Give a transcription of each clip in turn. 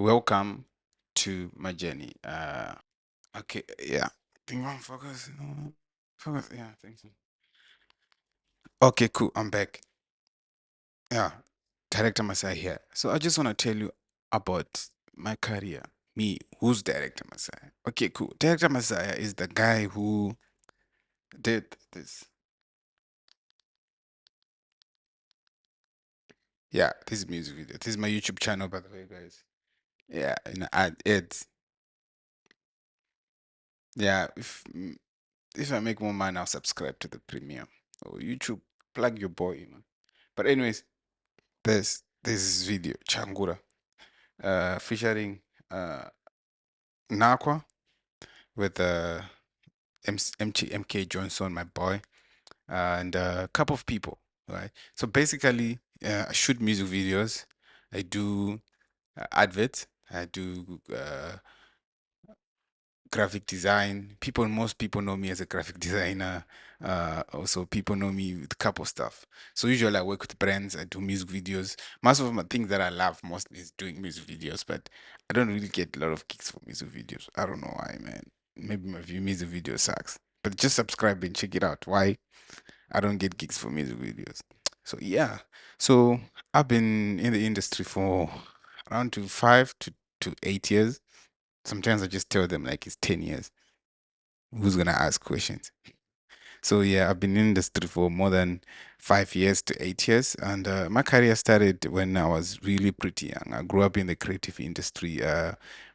Welcome to my journey. Okay, yeah. Think on focus. Focus. Yeah, thank you. Okay, cool. I'm back. Yeah, Director Masai here. So I just want to tell you about my career. Me, who's Director Masai? Okay, cool. Director Messiah is the guy who did this. Yeah, this is music video. This is my YouTube channel, by the way, guys. Yeah, it's yeah. If I make more money, I'll subscribe to the premium. Or YouTube, plug your boy, man. But anyways, this video, Changura, featuring Nakwa with MK Johnson, my boy, and a couple of people, right? So basically, I shoot music videos, I do adverts, I do graphic design. Most people know me as a graphic designer. Also, people know me with a couple stuff. So usually I work with brands. I do music videos. Most of my things that I love mostly is doing music videos, but I don't really get a lot of kicks for music videos. I don't know why, man. Maybe my view music video sucks. But just subscribe and check it out. Why I don't get gigs for music videos. So yeah. So I've been in the industry for around to 5 to 8 years. Sometimes I just tell them like it's 10 years. Who's gonna ask questions? So yeah, I've been in the industry for more than 5 years to 8 years, and my career started when I was really pretty young. I grew up in the creative industry.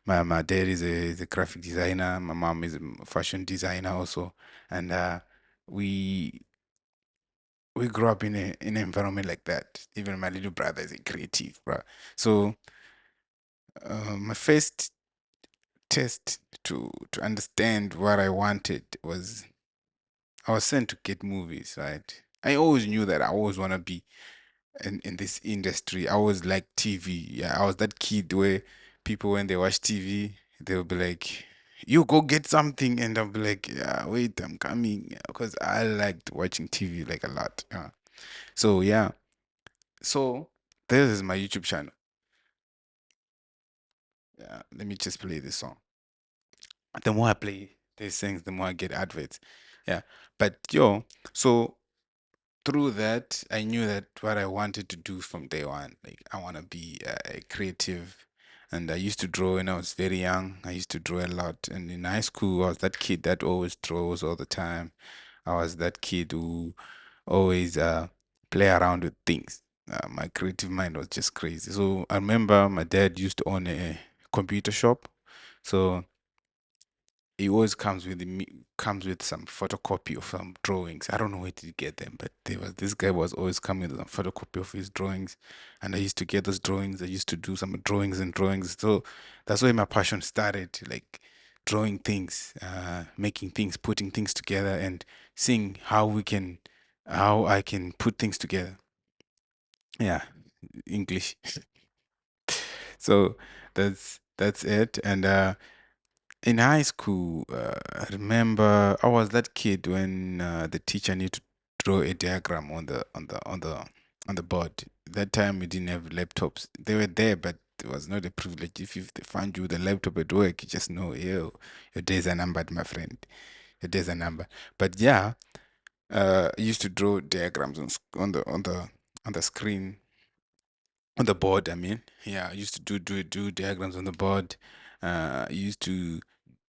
My dad is a graphic designer. My mom is a fashion designer also, and we we grew up in an environment like that. Even my little brother is a creative, bro. So my first test to understand what I wanted was I was sent to get movies, right? I always knew that I always want to be in this industry. I always like TV. Yeah, I was that kid where people, when they watch TV, they'll be like, "You go get something," and I'll be like, "Yeah, wait, I'm coming," because I liked watching TV like a lot. So yeah, so this is my YouTube channel. Yeah, let me just play this song. The more I play these things, the more I get adverts. Yeah, but yo, so through that, I knew that what I wanted to do from day one, like I want to be a creative. And I used to draw when I was very young. I used to draw a lot. And in high school, I was that kid that always draws all the time. I was that kid who always play around with things. My creative mind was just crazy. So I remember my dad used to own a computer shop. So it always comes with some photocopy of some drawings. I don't know where to get them, but there was this guy was always coming with a photocopy of his drawings, and I used to get those drawings. I used to do some drawings and drawings. So that's where my passion started, like drawing things, making things, putting things together, and seeing how I can put things together. Yeah, English. So that's it, and in high school, I remember I was that kid when the teacher needed to draw a diagram on the board. That time we didn't have laptops. They were there, but it was not a privilege. If they found you with a laptop at work, you just know, yo, your days are numbered, my friend. Your days are numbered. But yeah, I used to draw diagrams on the screen on the board. I mean, yeah, I used to do diagrams on the board. I used to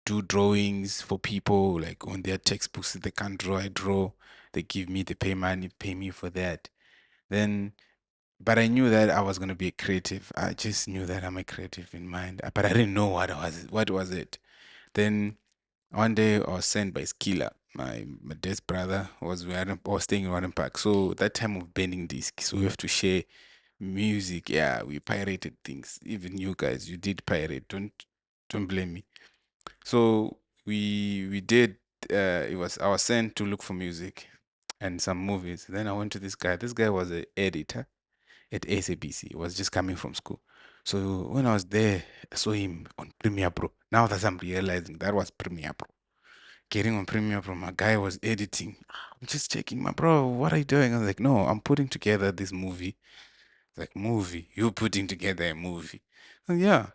do drawings for people like on their textbooks. If they can't draw, I draw. They give me, they pay money, pay me for that. Then, but I knew that I was gonna be a creative. I just knew that I'm a creative in mind, but I didn't know what was it. Then one day I was sent by Skiller, my dad's brother was staying in Warren Park. So that time of bending discs, so we have to share music. Yeah, we pirated things. Even you guys, you did pirate. Don't blame me. So we did. I was sent to look for music and some movies. Then I went to this guy. This guy was an editor at SABC. He was just coming from school. So when I was there, I saw him on Premiere Pro. Now that I'm realizing that was Premiere Pro. Getting on Premiere Pro, my guy was editing. I'm just checking, my bro. What are you doing? I was like, no, I'm putting together this movie. Like movie, you putting together a movie. Yeah.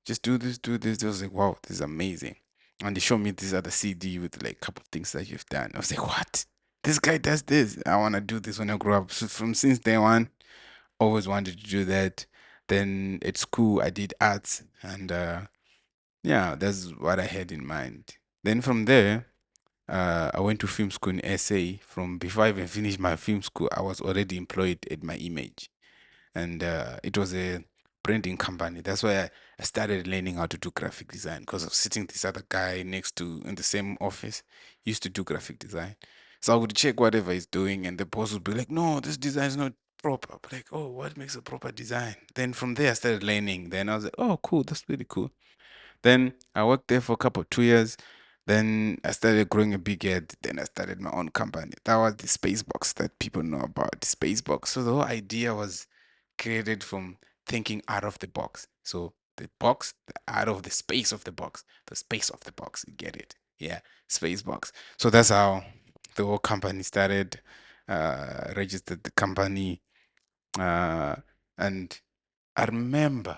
Just do this, do this. I was like, wow, this is amazing. And they showed me this other CD with like a couple of things that you've done. I was like, what? This guy does this. I want to do this when I grow up. So from since day one, always wanted to do that. Then at school, I did arts, and yeah, that's what I had in mind. Then from there, I went to film school in SA. From before I even finished my film school, I was already employed at my image, and it was a branding company. That's why I started learning how to do graphic design because I was sitting this other guy next to in the same office. He used to do graphic design, so I would check whatever he's doing, and the boss would be like, "No, this design is not proper." But like, "Oh, what makes a proper design?" Then from there, I started learning. Then I was like, "Oh, cool, that's really cool." Then I worked there for a couple 2 years. Then I started growing a big head. Then I started my own company. That was the space box that people know about. The space box. So the whole idea was created from thinking out of the box. So the box, out of the space of the box, the space of the box. You get it? Yeah, space box. So that's how the whole company started. Registered the company, uh, and I remember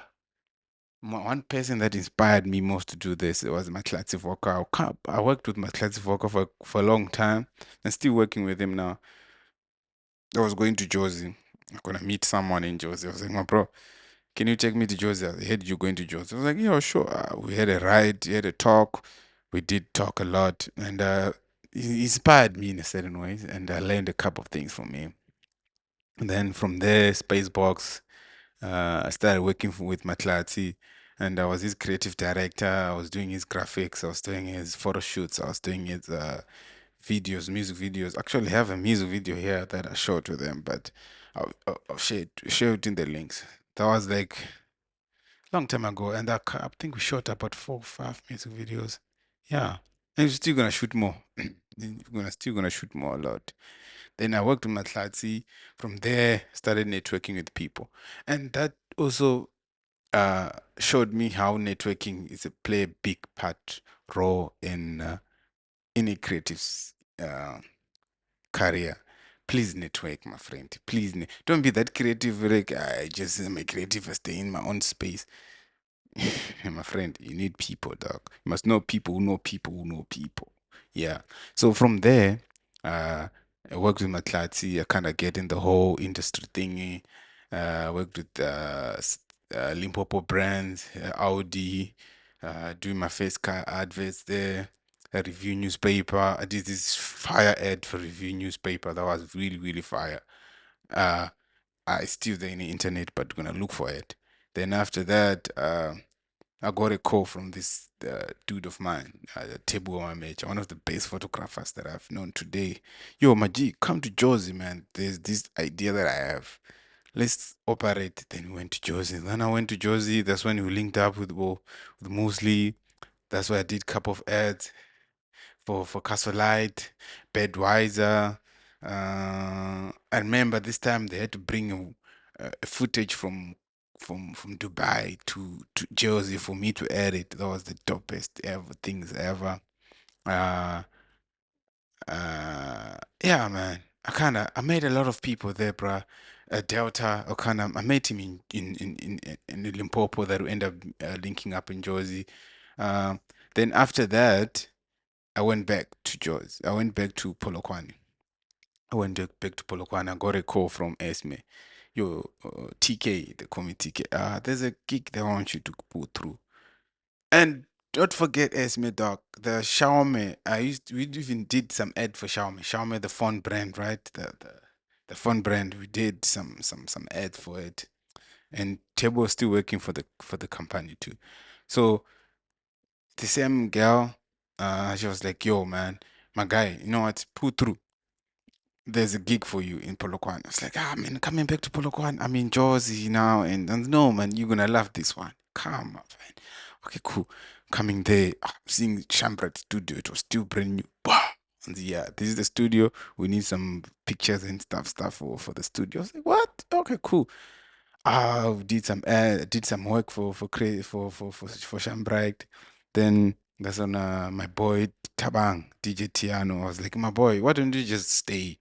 one person that inspired me most to do this was Mathlaze Volkal. I worked with Mathlaze Volkal for a long time and still working with him now. I was going to Josie. I'm gonna meet someone in Josie. I was like, my bro, can you take me to Josie? I heard you going to Josie. I was like, yeah, sure. We had a ride, we had a talk. We did talk a lot, and he inspired me in a certain way, and I learned a couple of things from him. And then from there, Spacebox. I started working with Mathlazi, and I was his creative director. I was doing his graphics. I was doing his photo shoots. I was doing his videos, music videos. Actually, I have a music video here that I showed to them, but I'll share it in the links. That was like long time ago, and I think we shot about 4 or 5 music videos. Yeah, and we're still gonna shoot more. We're gonna still gonna shoot more a lot. Then I worked with Mathlazi. From there, started networking with people, and that also uh, showed me how networking is a play a big part role in any creative's career. Please network, my friend. Please, don't be that creative. Like I just am a creative. I stay in my own space. My friend, you need people, dog. You must know people who know people who know people. Yeah. So from there, uh, I worked with Matlatsi. I kind of get in the whole industry thingy. I worked with Limpopo brands, Audi, doing my face car adverts there. A review newspaper. I did this fire ad for review newspaper that was really, really fire. Uh, I still there in the internet, but gonna look for it. Then after that, I got a call from this dude of mine, Tebu Amamecha, one of the best photographers that I've known today. Yo, Maji, come to Josie, man. There's this idea that I have. Let's operate. Then we went to Josie. Then I went to Josie. That's when we linked up with Mosley. That's why I did a couple of ads for Castlelight, Bedweiser. I remember this time they had to bring a footage from Dubai to Jersey for me to edit. That was the dopest ever things ever. Uh, yeah, man. I made a lot of people there, bruh. Delta, I met him in Limpopo that we end up linking up in Jersey. Um, then after that. I went back to Jaws. I went back to Polokwane. Back to Polokwane. I got a call from Esme. Yo, TK, they call me TK. There's a gig they want you to pull through. And don't forget Esme, dog. The Xiaomi. We even did some ad for Xiaomi. Xiaomi, the phone brand, right? The phone brand. We did some ad for it. And Tebo was still working for the company too. So the same girl, she was like, "Yo, man, my guy, you know what? Pull through. There's a gig for you in Polokwane." I was like, "Ah, man, coming back to Polokwane. I'm in Jersey now, and no, man, you're gonna love this one. Come up, man. Okay, cool. Coming there, seeing Shambrat studio. It was still brand new. Bah! And yeah, this is the studio. We need some pictures and stuff for the studio." I was like, "What? Okay, cool." Did some work for Shambright. Then that's on my boy Tabang, DJ Tiano. I was like, my boy, why don't you just stay?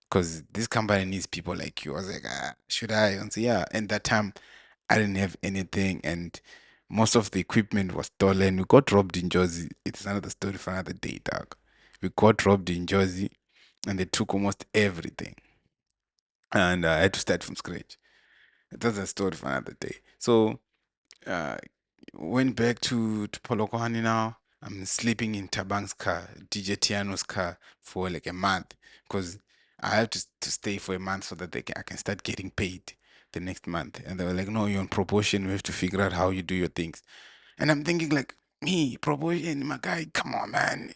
Because this company needs people like you. I was like, should I? And so yeah, and that time I didn't have anything, and Most of the equipment was stolen. We got robbed in Jersey. It's another story for another day, dog. We got robbed in Jersey and they took almost everything. And I had to start from scratch. That's a story for another day. So uh, went back to Polokwane now. I'm sleeping in Tabang's car, DJ Tiano's car for like a month because I have to stay for a month so that I can start getting paid the next month. And they were like, no, you're on proportion. We have to figure out how you do your things. And I'm thinking like, me, proportion, my guy, come on, man.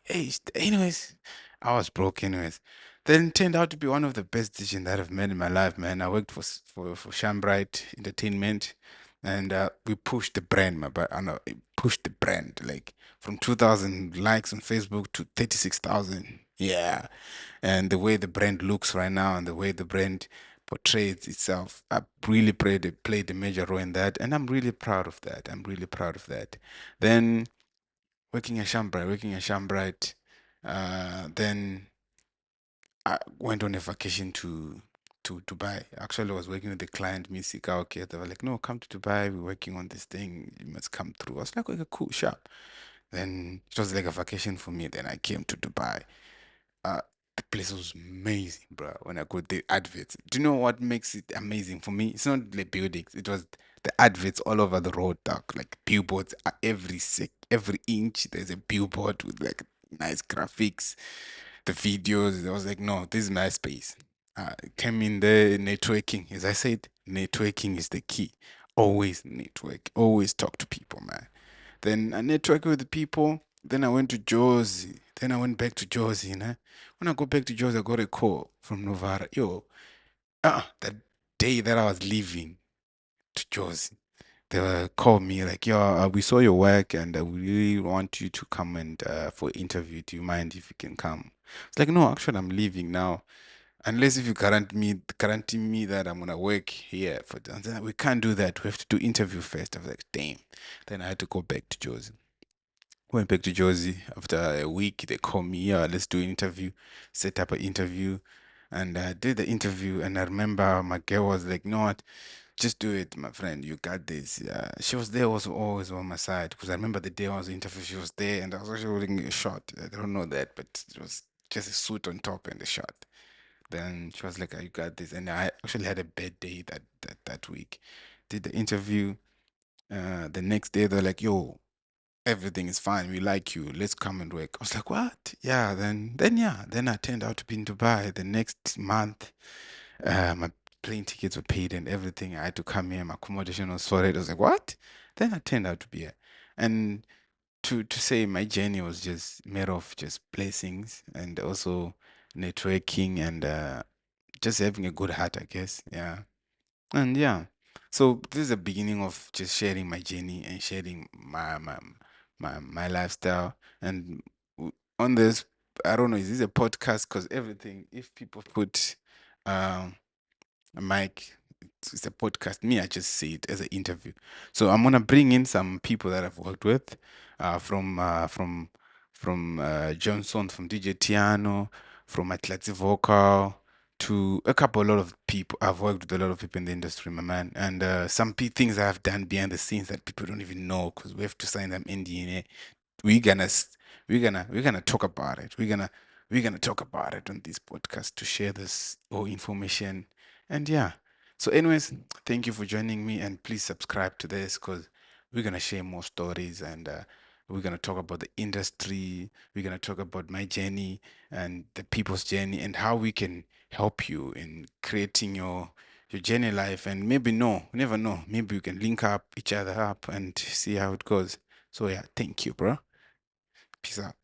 Hey, anyways, I was broke anyways. Then it turned out to be one of the best decisions that I've made in my life, man. I worked for Shambright Entertainment, and we pushed the brand, I know, it pushed the brand like from 2,000 likes on Facebook to 36,000. Yeah, and the way the brand looks right now, and the way the brand portrays itself, I really played a major role in that, and I'm really proud of that. I'm really proud of that. Then working at Shambright, then I went on a vacation to Dubai. Actually, I was working with the client, Music okay. They were like, no, come to Dubai. We're working on this thing. You must come through. I was like, okay, cool, sure. Then it was like a vacation for me. Then I came to Dubai. Uh, the place was amazing, bro. When I got the adverts, do you know what makes it amazing for me? It's not the buildings. It was the adverts all over the road, dog. Like billboards, every inch. There's a billboard with like nice graphics, the videos. I was like, no, this is my space. Came in there, networking. As I said, networking is the key. Always network. Always talk to people, man. Then I networked with the people. Then I went to Jersey. Then I went back to Jersey, you know. When I go back to Jersey, I got a call from Novara. Yo, that day that I was leaving to Jersey, they called me like, yo, we saw your work and we really want you to come and for interview. Do you mind if you can come? It's like, no, actually, I'm leaving now. Unless if you guarantee me that I'm gonna work here for we can't do that. We have to do interview first. I was like, damn. Then I had to go back to Jersey. Went back to Jersey after a week. They called me, yeah, let's do an interview. Set up an interview, and I did the interview. And I remember my girl was like, "You know what? Just do it, my friend. You got this." She was there, also always on my side because I remember the day I was interview, she was there, and I was actually wearing a short. I don't know that, but it was just a suit on top and a short. Then she was like, "You got this," and I actually had a bad day that week. Did the interview. The next day they're like, "Yo, everything is fine. We like you. Let's come and work." I was like, what? Yeah, then I turned out to be in Dubai the next month. My plane tickets were paid and everything. I had to come here. My accommodation was sorted. I was like, what? Then I turned out to be here. And to say my journey was just made of just blessings and also networking and just having a good heart, I guess. Yeah. And yeah, so this is the beginning of just sharing my journey and sharing my lifestyle. And on this, I don't know, is this a podcast? Because everything, if people put um Mike, it's a podcast. Me, I just see it as an interview. So I'm gonna bring in some people that I've worked with, from Johnson, from DJ Tiano, from Mathlaze Volkal, to a lot of people. I've worked with a lot of people in the industry, my man, and some things I've done behind the scenes that people don't even know because we have to sign them NDA. We're gonna s- we're gonna talk about it. We're gonna talk about it on this podcast to share this all information. And yeah. So, anyways, thank you for joining me, and please subscribe to this because we're gonna share more stories and we're gonna talk about the industry. We're gonna talk about my journey and the people's journey and how we can help you in creating your journey life. And maybe no, you never know. Maybe we can link up each other up and see how it goes. So yeah, thank you, bro. Peace out.